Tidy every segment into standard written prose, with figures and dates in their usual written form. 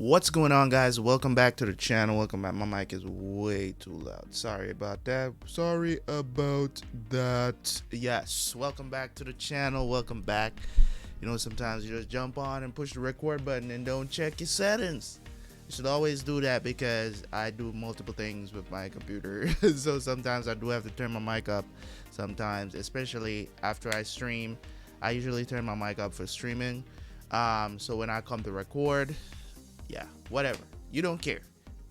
What's going on, guys? Welcome back to the channel. Welcome back. My mic is way too loud. Sorry about that. Yes, welcome back to the channel. Welcome back. Sometimes you just jump on and push the record button and don't check your settings. You should always do that because I do multiple things with my computer. So sometimes I do have to turn my mic up. Sometimes, especially after I stream, I usually turn my mic up for streaming. So when I come to record, yeah, whatever. You don't care.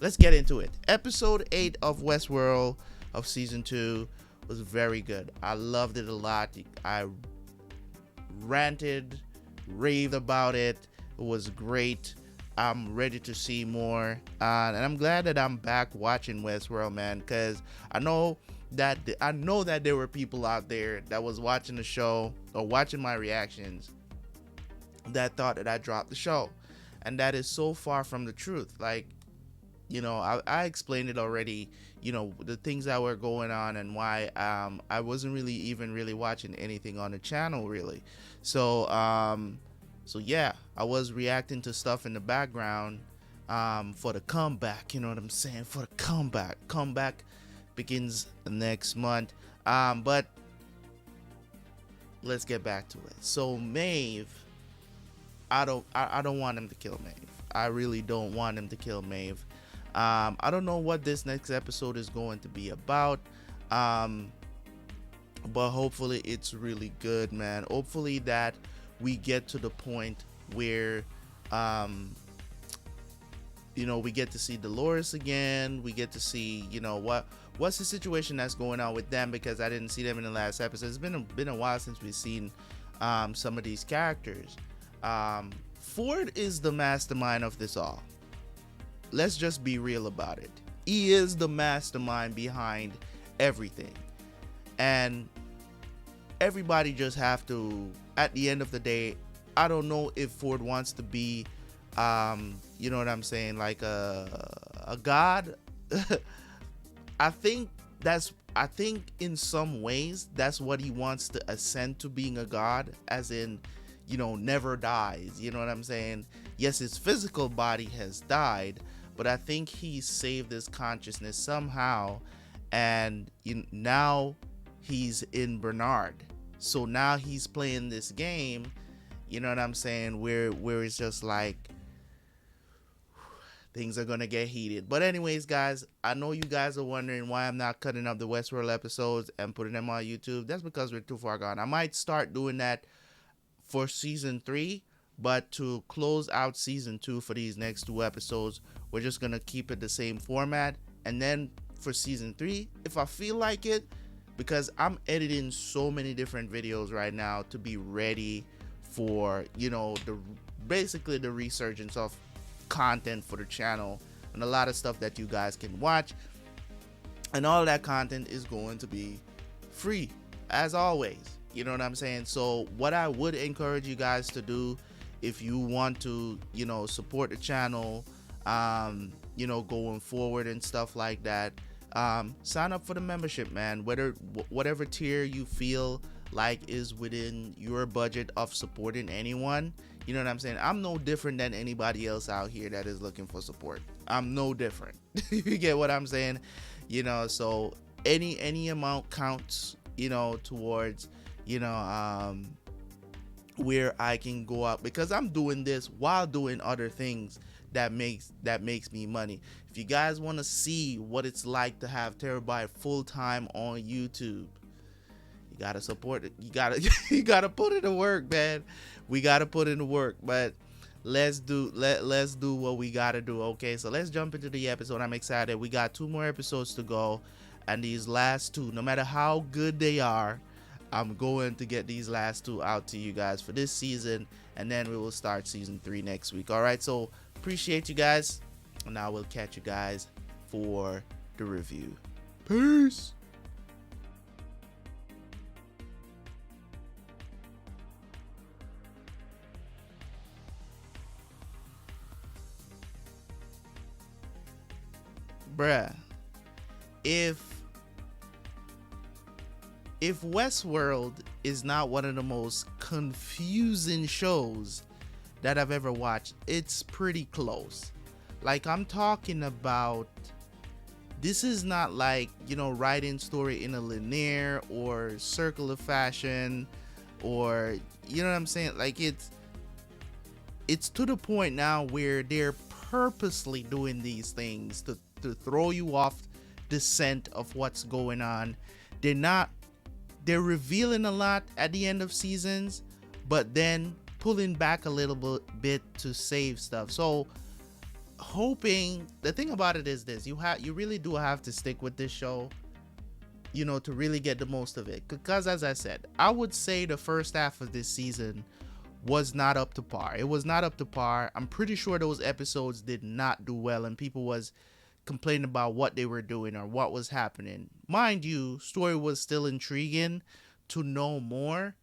Let's get into it. Episode 8 of Westworld of Season 2 was very good. I loved it a lot. I ranted, raved about it. It was great. I'm ready to see more. And I'm glad that I'm back watching Westworld, man, because I know that there were people out there that was watching the show or watching my reactions that thought that I dropped the show. And that is so far from the truth. I explained it already, the things that were going on and why I wasn't really watching anything on the channel, really. So yeah, I was reacting to stuff in the background for the comeback, you know what I'm saying? For the comeback. Comeback begins next month. But let's get back to it. So Maeve, I don't want him to kill Maeve. I really don't want him to kill Maeve. I don't know what this next episode is going to be about. But hopefully it's really good, man. Hopefully that we get to the point where we get to see Dolores again. We get to see, what's the situation that's going on with them, because I didn't see them in the last episode. It's been a while since we've seen some of these characters. Ford is the mastermind of this all. Let's just be real about it. He is the mastermind behind everything, and everybody just have to, at the end of the day, I don't know if Ford wants to be you know what I'm saying, like a god. I think in some ways that's what he wants to ascend to, being a god, as in, never dies. You know what I'm saying? Yes, his physical body has died, but I think he saved his consciousness somehow, and now he's in Bernard. So now he's playing this game, you know what I'm saying, where it's just like things are gonna get heated. But anyways, guys, I know you guys are wondering why I'm not cutting up the Westworld episodes and putting them on YouTube. That's because we're too far gone. I might start doing that for season 3, but to close out season 2 for these next 2 episodes, we're just gonna keep it the same format. And then for season 3, if I feel like it, because I'm editing so many different videos right now to be ready for basically the resurgence of content for the channel, and a lot of stuff that you guys can watch, and all that content is going to be free as always. You know what I'm saying? So what I would encourage you guys to do, if you want to, support the channel, going forward and stuff like that, sign up for the membership, man. Whatever tier you feel like is within your budget of supporting anyone. You know what I'm saying? I'm no different than anybody else out here that is looking for support. I'm no different. You get what I'm saying? So any amount counts, towards where I can go out, because I'm doing this while doing other things that makes me money. If you guys want to see what it's like to have Terabyt full-time on YouTube, you gotta support it. You gotta put in the work, man. We gotta put in the work. But let's do what we gotta do. Okay, so let's jump into the episode. I'm excited. We got 2 more episodes to go, and these last 2, no matter how good they are, I'm going to get these last 2 out to you guys for this season, and then we will start season 3 next week. All right, so appreciate you guys, and I will catch you guys for the review. Peace. Bruh, if Westworld is not one of the most confusing shows that I've ever watched, it's pretty close. Like, I'm talking about, this is not like, writing story in a linear or circular fashion, or, you know what I'm saying? Like, it's to the point now where they're purposely doing these things to throw you off the scent of what's going on. They're revealing a lot at the end of seasons, but then pulling back a little bit to save stuff. So hoping, the thing about it is this, you really do have to stick with this show, to really get the most of it, because as I said, I would say the first half of this season was not up to par. It was not up to par. I'm pretty sure those episodes did not do well, and people was complaining about what they were doing or what was happening. Mind you, story was still intriguing to know more,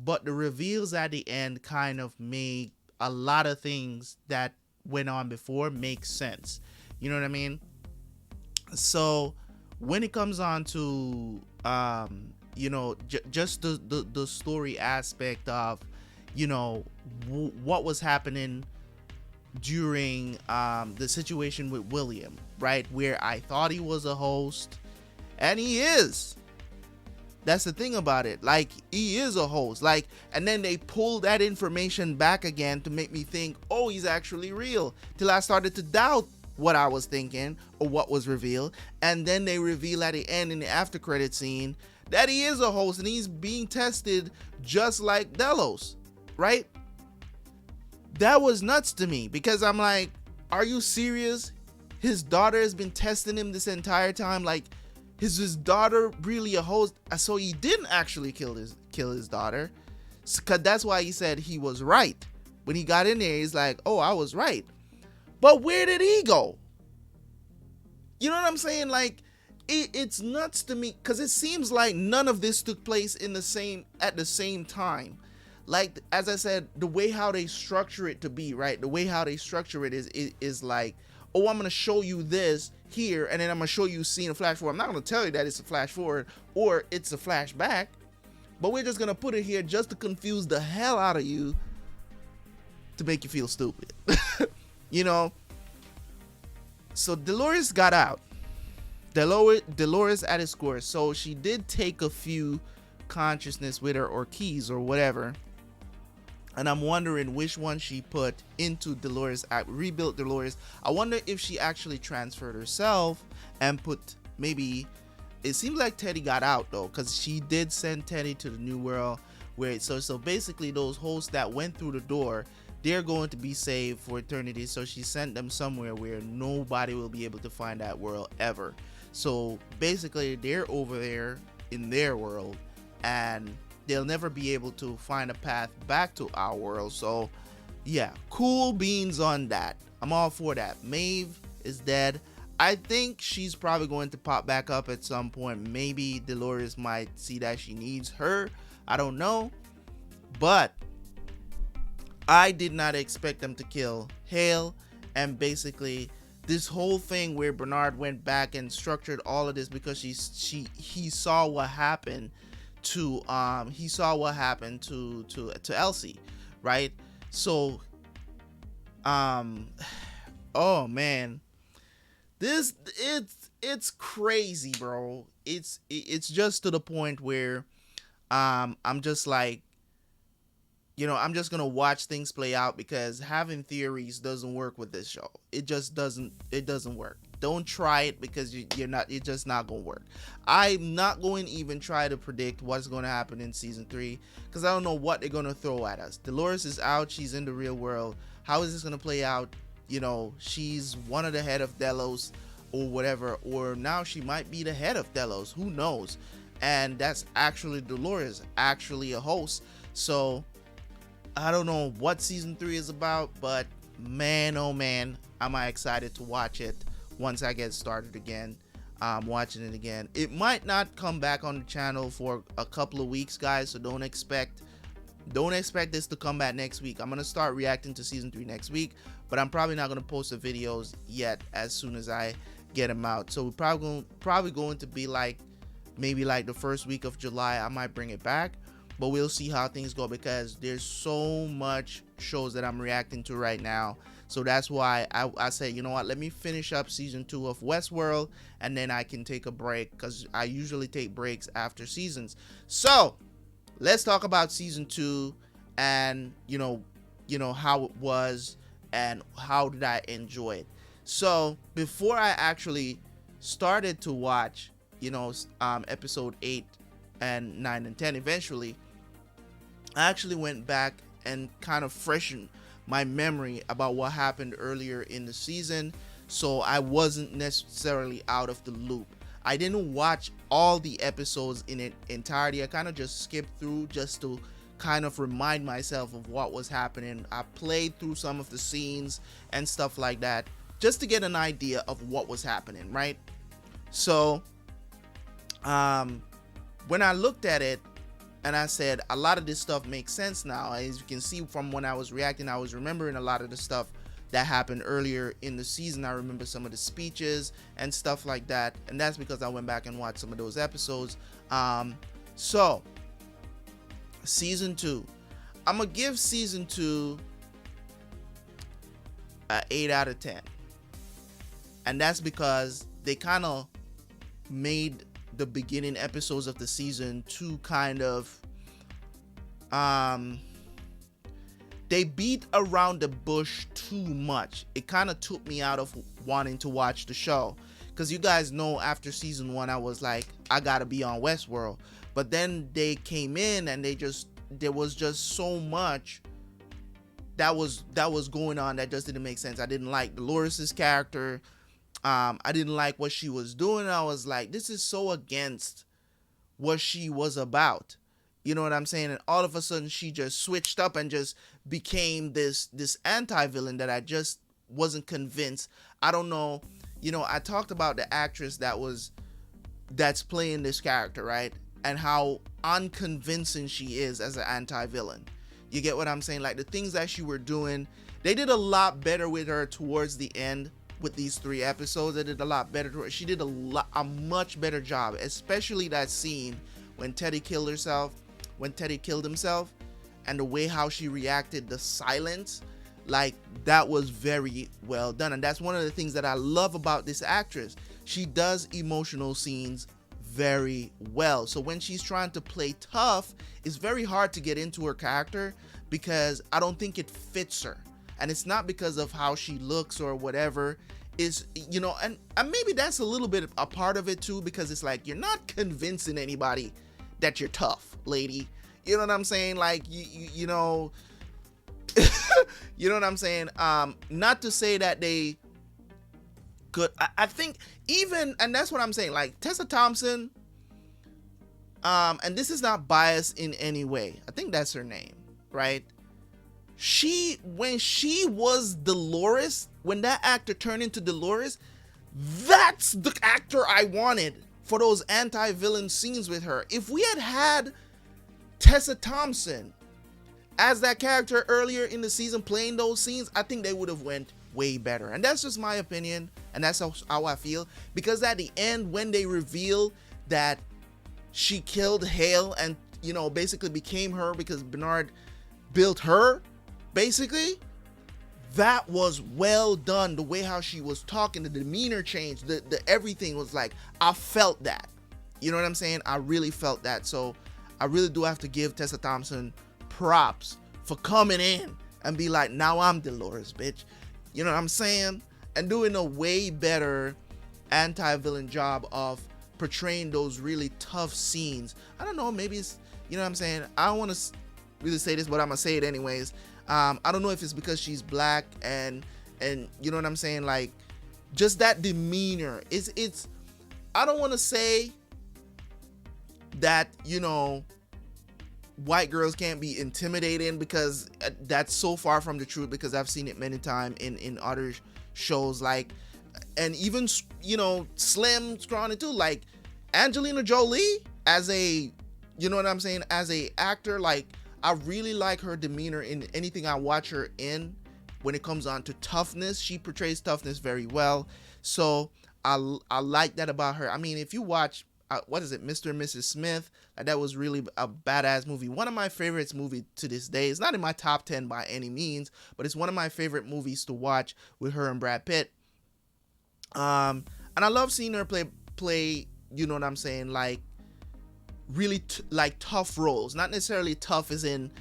but the reveals at the end kind of made a lot of things that went on before make sense. You know what I mean? So when it comes on to just the story aspect of what was happening during the situation with William, right, where I thought he was a host, and he is. That's the thing about it. Like, he is a host. Like, and then they pulled that information back again to make me think, oh, he's actually real. Till I started to doubt what I was thinking or what was revealed. And then they reveal at the end in the after credit scene that he is a host and he's being tested just like Delos, right? That was nuts to me, because I'm like, are you serious? His daughter has been testing him this entire time. Like, is his daughter really a host? So he didn't actually kill his daughter, because that's why he said he was right. When he got in there, he's like, oh, I was right. But where did he go? You know what I'm saying? Like, it's nuts to me, because it seems like none of this took place at the same time. Like, as I said, the way how they structure it to be, right? The way how they structure it is like, oh, I'm going to show you this here, and then I'm going to show you scene a flash forward. I'm not going to tell you that it's a flash forward or it's a flashback, but we're just going to put it here just to confuse the hell out of you, to make you feel stupid. So Dolores got out. Dolores at his score. So she did take a few consciousness with her, or keys or whatever. And I'm wondering which one she put into Dolores, rebuilt Dolores. I wonder if she actually transferred herself and put, maybe, it seems like Teddy got out though, because she did send Teddy to the new world, where so basically those hosts that went through the door, they're going to be saved for eternity. So she sent them somewhere where nobody will be able to find that world ever. So basically they're over there in their world, and they'll never be able to find a path back to our world. So yeah, cool beans on that. I'm all for that. Maeve is dead. I think she's probably going to pop back up at some point. Maybe Dolores might see that she needs her. I don't know. But I did not expect them to kill Hale. And basically this whole thing where Bernard went back and structured all of this, because he saw what happened to Elsie, right? So oh man, it's crazy, bro. It's just to the point where I'm just like, I'm just gonna watch things play out, because having theories doesn't work with this show. It just doesn't work. Don't try it, because it's just not gonna work. I'm not going to even try to predict what's going to happen in season 3, because I don't know what they're gonna throw at us. Dolores is out, she's in the real world. How is this gonna play out? She's one of the head of Delos or whatever, or now she might be the head of Delos, who knows? And that's actually Dolores, actually a host. So I don't know what season 3 is about, but man, oh man, am I excited to watch it once I get started again. Watching it again. It might not come back on the channel for a couple of weeks, guys, so don't expect this to come back next week. I'm gonna start reacting to season 3 next week, but I'm probably not gonna post the videos yet as soon as I get them out. So we're probably going to be like, maybe like the first week of July, I might bring it back. But we'll see how things go, because there's so much shows that I'm reacting to right now. So that's why I said, you know what, let me finish up season 2 of Westworld, and then I can take a break, because I usually take breaks after seasons. So let's talk about season 2, and how it was and how did I enjoy it. So before I actually started to watch, episode 8 and 9 and 10 eventually, I actually went back and kind of freshened my memory about what happened earlier in the season, so I wasn't necessarily out of the loop. I didn't watch all the episodes in entirety. I kind of just skipped through just to kind of remind myself of what was happening. I played through some of the scenes and stuff like that just to get an idea of what was happening, right? So when I looked at it and I said, a lot of this stuff makes sense now. As you can see from when I was reacting, I was remembering a lot of the stuff that happened earlier in the season. I remember some of the speeches and stuff like that, and that's because I went back and watched some of those episodes. So season 2, I'm gonna give season 2 an 8 out of 10, and that's because they kind of made the beginning episodes of the season 2 kind of they beat around the bush too much. It kind of took me out of wanting to watch the show, because you guys know after season 1 I was like, I gotta be on Westworld. But then they came in and there was just so much that was going on that just didn't make sense. I didn't like Dolores's character. I didn't like what she was doing. I was like, this is so against what she was about. You know what I'm saying? And all of a sudden she just switched up and just became this anti-villain that I just wasn't convinced. I don't know. I talked about the actress that's playing this character, right? And how unconvincing she is as an anti-villain. You get what I'm saying? Like, the things that she were doing, they did a lot better with her towards the end. With these 3 episodes, they did a lot better to her. She did a much better job, especially that scene when Teddy killed himself, and the way how she reacted, the silence, like, that was very well done. And that's one of the things that I love about this actress. She does emotional scenes very well. So when she's trying to play tough, it's very hard to get into her character, because I don't think it fits her. And it's not because of how she looks or whatever. Is and maybe that's a little bit a part of it too, because it's like, you're not convincing anybody that you're tough, lady. You know what I'm saying? Like, you know you know what I'm saying? Not to say that they could. I think even, and that's what I'm saying, like Tessa Thompson, and this is not biased in any way. I think that's her name, right? When she was Dolores, when that actor turned into Dolores, that's the actor I wanted for those anti-villain scenes with her. If we had Tessa Thompson as that character earlier in the season playing those scenes, I think they would have went way better. And that's just my opinion, and that's how I feel. Because at the end, when they reveal that she killed Hale and basically became her because Bernard built her, basically, that was well done. The way how she was talking, the demeanor change, the everything was like, I felt that. You know what I'm saying? I really felt that. So I really do have to give Tessa Thompson props for coming in and be like, now I'm Dolores, bitch. You know what I'm saying? And doing a way better anti-villain job of portraying those really tough scenes. I don't know, maybe it's, you know what I'm saying? I don't want to really say this, but I'm gonna say it anyways. I don't know if it's because she's black and you know what I'm saying, like, just that demeanor. It's I don't want to say that, white girls can't be intimidating, because that's so far from the truth, because I've seen it many times in other shows, like, and even, slim, scrawny too, like Angelina Jolie as a, you know what I'm saying, as a actor. Like, I really like her demeanor in anything I watch her in. When it comes on to toughness, she portrays toughness very well. So I like that about her. I mean, if you watch what is it, Mr. and Mrs. Smith. Like, that was really a badass movie. One of my favorites movie to this day. It's not in my top 10 by any means, but it's one of my favorite movies to watch with her and Brad Pitt. And I love seeing her play, you know what I'm saying, like really like tough roles. Not necessarily tough as in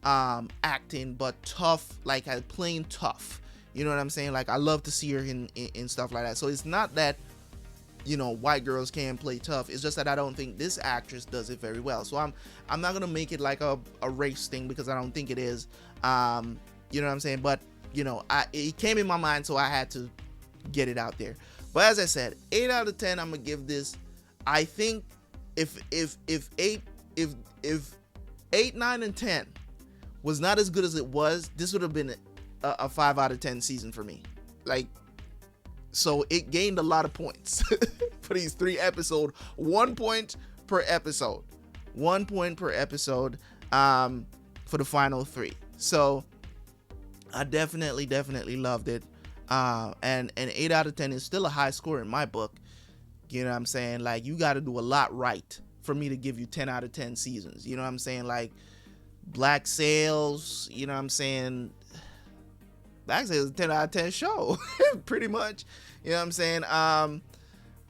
acting, but tough, like playing tough. You know what I'm saying? Like, I love to see her in stuff like that. So it's not that, you know, white girls can't play tough. It's just that I don't think this actress does it very well. So I'm not gonna make it like a race thing, because I don't think it is. You know what I'm saying? But you know, it came in my mind, so I had to get it out there. But as I said, 8 out of 10. I'm gonna give this. I think if 8, 9, and 10 was not as good as it was, this would have been a 5 out of 10 season for me. Like, so it gained a lot of points for these 3 episodes. 1 point per episode. 1 point per episode for the final 3. So I definitely loved it. And 8 out of 10 is still a high score in my book. You know what I'm saying? Like, you got to do a lot right for me to give you 10 out of 10 seasons. You know what I'm saying? Like, Black Sails, you know what I'm saying? Black Sails is a 10 out of 10 show, pretty much. You know what I'm saying?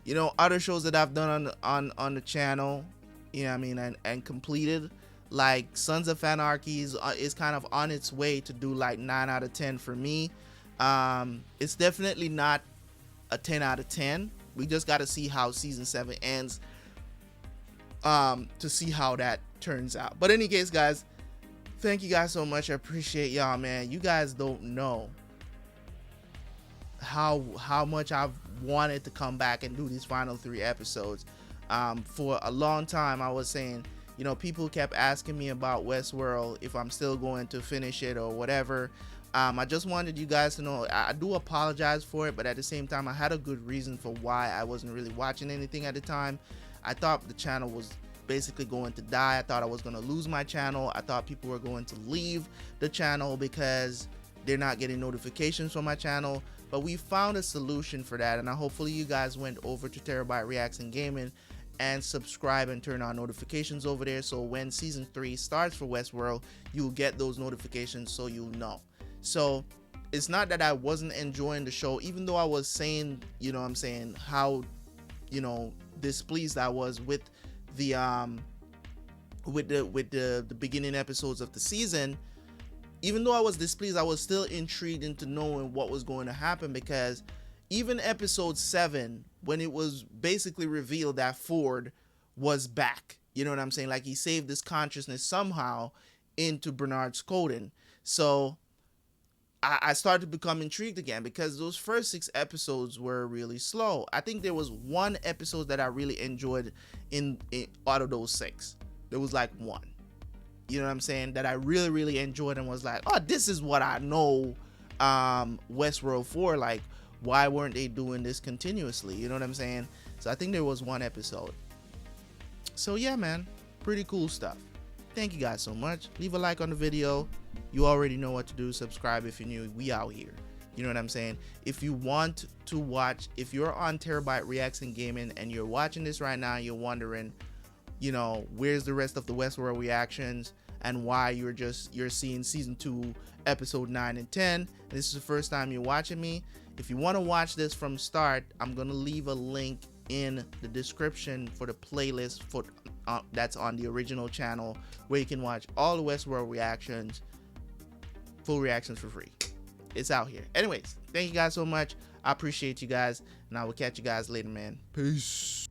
You know, other shows that I've done on the channel, you know what I mean, and completed, like Sons of Anarchy is kind of on its way to do like 9 out of 10 for me. It's definitely not a 10 out of 10. We just got to see how season 7 ends, to see how that turns out. But in any case, guys, thank you guys so much. I appreciate y'all, man. You guys don't know how much I've wanted to come back and do these final 3 episodes. For a long time, I was saying, you know, people kept asking me about Westworld, if I'm still going to finish it or whatever. I just wanted you guys to know, I do apologize for it, but at the same time, I had a good reason for why I wasn't really watching anything at the time. I thought the channel was basically going to die. I thought I was going to lose my channel. I thought people were going to leave the channel because they're not getting notifications from my channel. But we found a solution for that, and hopefully you guys went over to Terabyt Reacts and Gaming and subscribe and turn on notifications over there, so when season 3 starts for Westworld, you'll get those notifications, so you'll know. So it's not that I wasn't enjoying the show, even though I was saying, you know what I'm saying, how, you know, displeased I was with the beginning episodes of the season. Even though I was displeased, I was still intrigued into knowing what was going to happen, because even episode 7, when it was basically revealed that Ford was back, you know what I'm saying, like he saved his consciousness somehow into Bernard's coding. So I started to become intrigued again, because those first 6 episodes were really slow. I think there was one episode that I really enjoyed in out of those 6. There was like one, you know what I'm saying, that I really enjoyed and was like, oh, this is what I know Westworld for. Like, why weren't they doing this continuously? You know what I'm saying? So I think there was one episode. So yeah, man, pretty cool stuff. Thank you guys so much. Leave a like on the video. You already know what to do. Subscribe if you're new. We out here. You know what I'm saying? If you want to watch, if you're on Terabyt Reacts and Gaming and you're watching this right now, you're wondering, you know, where's the rest of the Westworld reactions and why you're seeing season 2 episode 9 and 10. And this is the first time you're watching me. If you want to watch this from start, I'm gonna leave a link in the description for the playlist for that's on the original channel, where you can watch all the Westworld reactions, full reactions for free. It's out here. Anyways, thank you guys so much. I appreciate you guys, and I will catch you guys later, man. Peace.